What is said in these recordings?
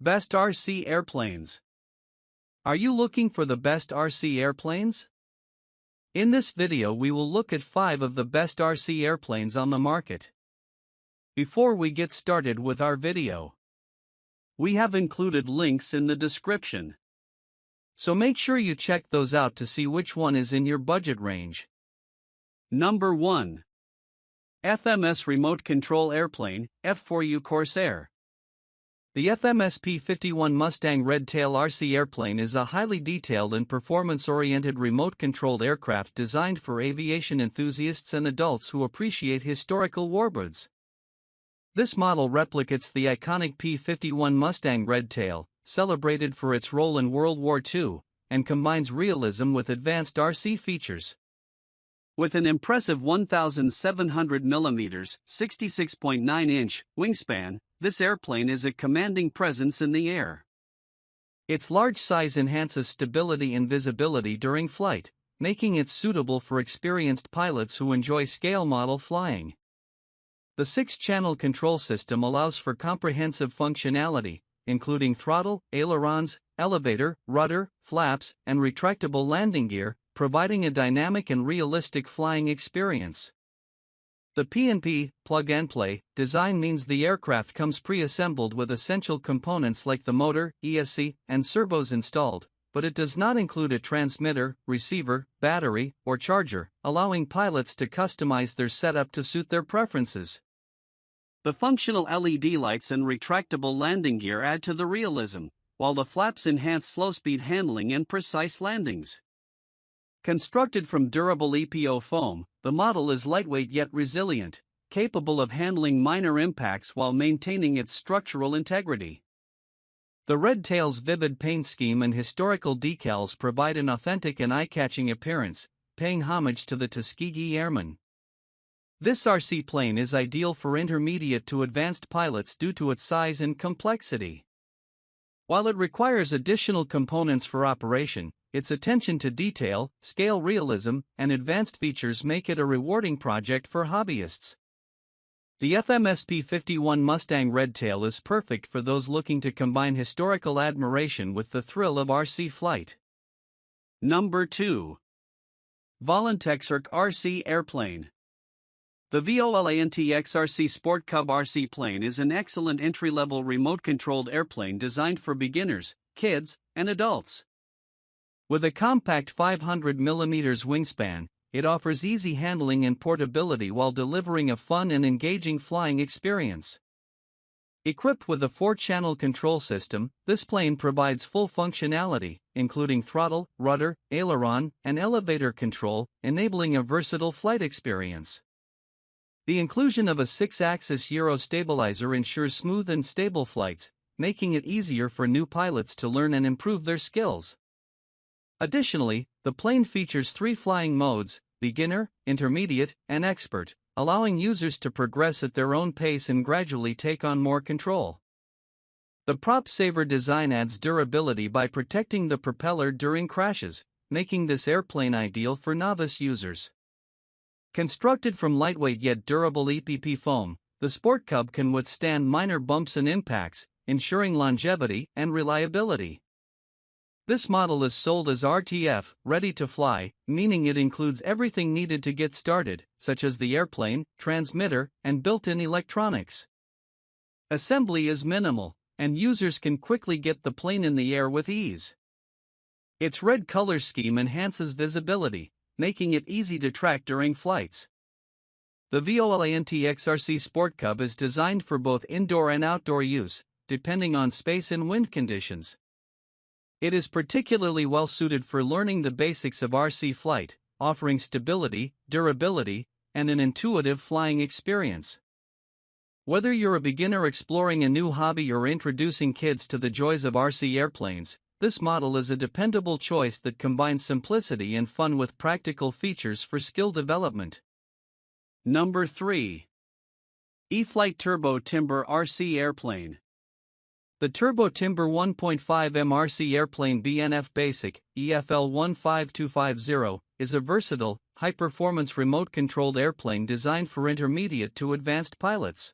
Best RC Airplanes. Are you looking for the best RC airplanes? In this video we will look at 5 of the best RC airplanes on the market. Before we get started with our video, we have included links in the description, so make sure you check those out to see which one is in your budget range. Number 1. FMS Remote Control Airplane, F4U Corsair. The FMS P-51 Mustang Red-Tail RC Airplane is a highly detailed and performance-oriented remote-controlled aircraft designed for aviation enthusiasts and adults who appreciate historical warbirds. This model replicates the iconic P-51 Mustang Red-Tail, celebrated for its role in World War II, and combines realism with advanced RC features. With an impressive 1,700 mm (66.9-inch) wingspan, this airplane is a commanding presence in the air. Its large size enhances stability and visibility during flight, making it suitable for experienced pilots who enjoy scale model flying. The 6-channel control system allows for comprehensive functionality, including throttle, ailerons, elevator, rudder, flaps, and retractable landing gear, providing a dynamic and realistic flying experience. The P&P, plug-and-play, design means the aircraft comes pre-assembled with essential components like the motor, ESC, and servos installed, but it does not include a transmitter, receiver, battery, or charger, allowing pilots to customize their setup to suit their preferences. The functional LED lights and retractable landing gear add to the realism, while the flaps enhance slow-speed handling and precise landings. Constructed from durable EPO foam, the model is lightweight yet resilient, capable of handling minor impacts while maintaining its structural integrity. The Red-Tail's vivid paint scheme and historical decals provide an authentic and eye-catching appearance, paying homage to the Tuskegee Airmen. This RC plane is ideal for intermediate to advanced pilots due to its size and complexity. While it requires additional components for operation, its attention to detail, scale realism, and advanced features make it a rewarding project for hobbyists. The FMS P-51 Mustang Red-Tail is perfect for those looking to combine historical admiration with the thrill of RC flight. Number 2. Volantexrc RC Airplane. The Volantexrc RC Sport Cub RC Plane is an excellent entry-level remote-controlled airplane designed for beginners, kids, and adults. With a compact 500 mm wingspan, it offers easy handling and portability while delivering a fun and engaging flying experience. Equipped with a 4-channel control system, this plane provides full functionality, including throttle, rudder, aileron, and elevator control, enabling a versatile flight experience. The inclusion of a 6-axis gyro stabilizer ensures smooth and stable flights, making it easier for new pilots to learn and improve their skills. Additionally, the plane features 3 flying modes: beginner, intermediate, and expert, allowing users to progress at their own pace and gradually take on more control. The prop-saver design adds durability by protecting the propeller during crashes, making this airplane ideal for novice users. Constructed from lightweight yet durable EPP foam, the Sport Cub can withstand minor bumps and impacts, ensuring longevity and reliability. This model is sold as RTF, ready to fly, meaning it includes everything needed to get started, such as the airplane, transmitter, and built-in electronics. Assembly is minimal, and users can quickly get the plane in the air with ease. Its red color scheme enhances visibility, making it easy to track during flights. The Volantexrc RC Sport Cub is designed for both indoor and outdoor use, depending on space and wind conditions. It is particularly well suited for learning the basics of RC flight, offering stability, durability, and an intuitive flying experience. Whether you're a beginner exploring a new hobby or introducing kids to the joys of RC airplanes, this model is a dependable choice that combines simplicity and fun with practical features for skill development. Number 3. E-Flite Turbo Timber RC Airplane. The Turbo Timber 1.5M RC Airplane BNF Basic, EFL 15250, is a versatile, high-performance remote-controlled airplane designed for intermediate to advanced pilots.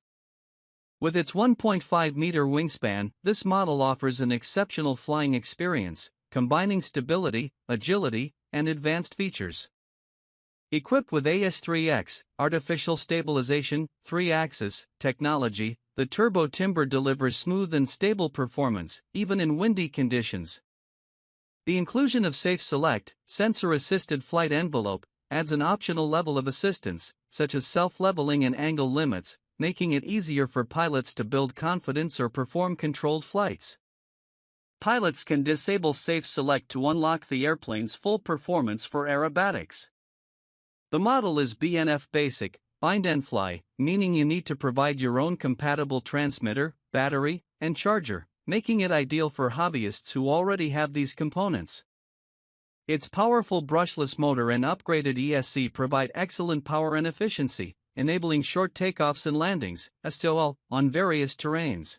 With its 1.5-meter wingspan, this model offers an exceptional flying experience, combining stability, agility, and advanced features. Equipped with AS3X, artificial stabilization, 3-axis technology, the turbo timber delivers smooth and stable performance, even in windy conditions. The inclusion of Safe Select, sensor-assisted flight envelope, adds an optional level of assistance, such as self-leveling and angle limits, making it easier for pilots to build confidence or perform controlled flights. Pilots can disable Safe Select to unlock the airplane's full performance for aerobatics. The model is BNF Basic, bind and fly, meaning you need to provide your own compatible transmitter, battery, and charger, making it ideal for hobbyists who already have these components. Its powerful brushless motor and upgraded ESC provide excellent power and efficiency, enabling short takeoffs and landings, STOL, on various terrains.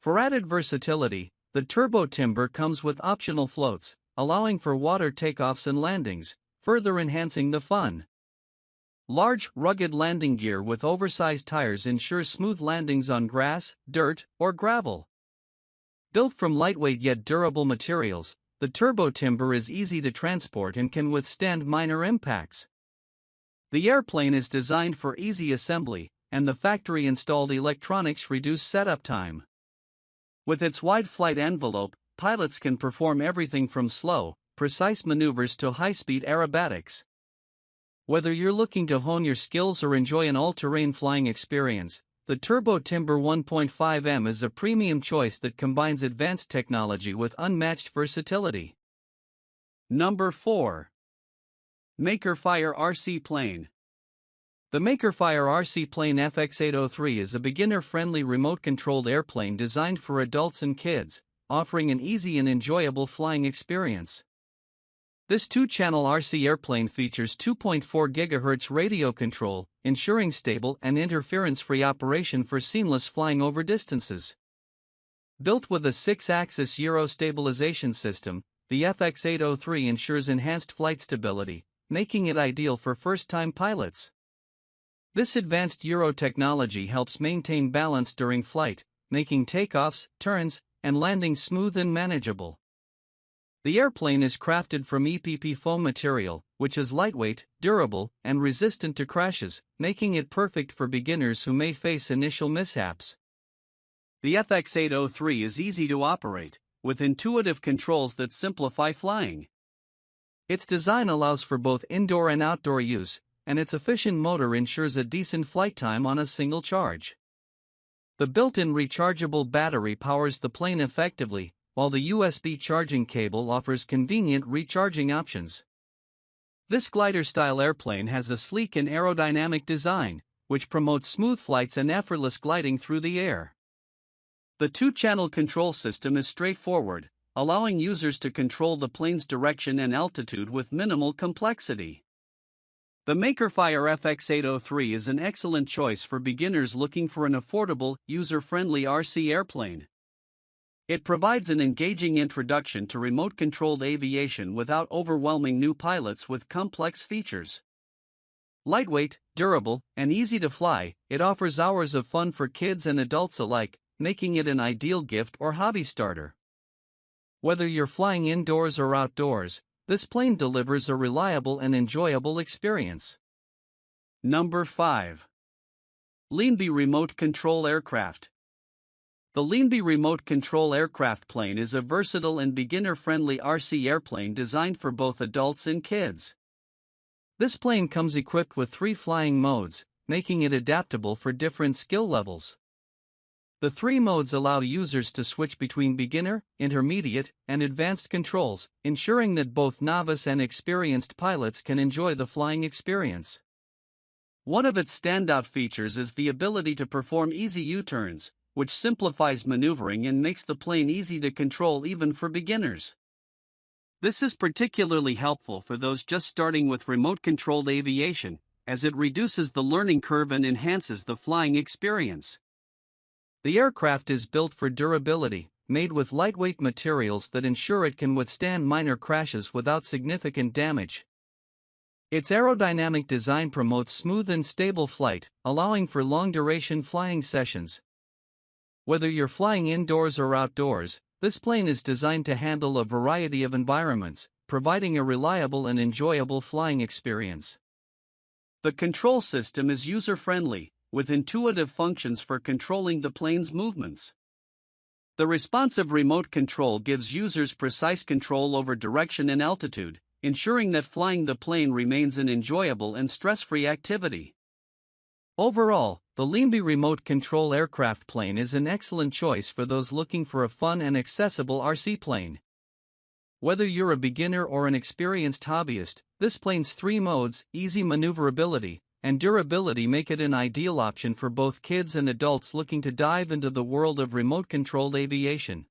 For added versatility, the turbo timber comes with optional floats, allowing for water takeoffs and landings, further enhancing the fun. Large, rugged landing gear with oversized tires ensures smooth landings on grass, dirt, or gravel. Built from lightweight yet durable materials, the turbo timber is easy to transport and can withstand minor impacts. The airplane is designed for easy assembly, and the factory-installed electronics reduce setup time. With its wide flight envelope, pilots can perform everything from slow, precise maneuvers to high-speed aerobatics. Whether you're looking to hone your skills or enjoy an all-terrain flying experience, the Turbo Timber 1.5M is a premium choice that combines advanced technology with unmatched versatility. Number 4. Makerfire RC Plane. The Makerfire RC Plane FX803 is a beginner-friendly remote-controlled airplane designed for adults and kids, offering an easy and enjoyable flying experience. This 2-channel RC airplane features 2.4 GHz radio control, ensuring stable and interference-free operation for seamless flying over distances. Built with a 6-axis Euro stabilization system, the FX803 ensures enhanced flight stability, making it ideal for first-time pilots. This advanced Euro technology helps maintain balance during flight, making takeoffs, turns, and landings smooth and manageable. The airplane is crafted from EPP foam material, which is lightweight, durable, and resistant to crashes, making it perfect for beginners who may face initial mishaps. The FX803 is easy to operate, with intuitive controls that simplify flying. Its design allows for both indoor and outdoor use, and its efficient motor ensures a decent flight time on a single charge. The built-in rechargeable battery powers the plane effectively, while the USB charging cable offers convenient recharging options. This glider-style airplane has a sleek and aerodynamic design, which promotes smooth flights and effortless gliding through the air. The 2-channel control system is straightforward, allowing users to control the plane's direction and altitude with minimal complexity. The Makerfire FX803 is an excellent choice for beginners looking for an affordable, user-friendly RC airplane. It provides an engaging introduction to remote-controlled aviation without overwhelming new pilots with complex features. Lightweight, durable, and easy to fly, it offers hours of fun for kids and adults alike, making it an ideal gift or hobby starter. Whether you're flying indoors or outdoors, this plane delivers a reliable and enjoyable experience. Number 5. Leambe Remote Control Aircraft. The Leambe Remote Control Aircraft Plane is a versatile and beginner-friendly RC airplane designed for both adults and kids. This plane comes equipped with 3 flying modes, making it adaptable for different skill levels. The 3 modes allow users to switch between beginner, intermediate, and advanced controls, ensuring that both novice and experienced pilots can enjoy the flying experience. One of its standout features is the ability to perform easy U-turns, which simplifies maneuvering and makes the plane easy to control even for beginners. This is particularly helpful for those just starting with remote-controlled aviation, as it reduces the learning curve and enhances the flying experience. The aircraft is built for durability, made with lightweight materials that ensure it can withstand minor crashes without significant damage. Its aerodynamic design promotes smooth and stable flight, allowing for long-duration flying sessions, Whether you're flying indoors or outdoors, this plane is designed to handle a variety of environments, providing a reliable and enjoyable flying experience. The control system is user-friendly, with intuitive functions for controlling the plane's movements. The responsive remote control gives users precise control over direction and altitude, ensuring that flying the plane remains an enjoyable and stress-free activity. Overall, the Leambe remote control aircraft plane is an excellent choice for those looking for a fun and accessible RC plane. Whether you're a beginner or an experienced hobbyist, this plane's 3 modes, easy maneuverability, and durability make it an ideal option for both kids and adults looking to dive into the world of remote-controlled aviation.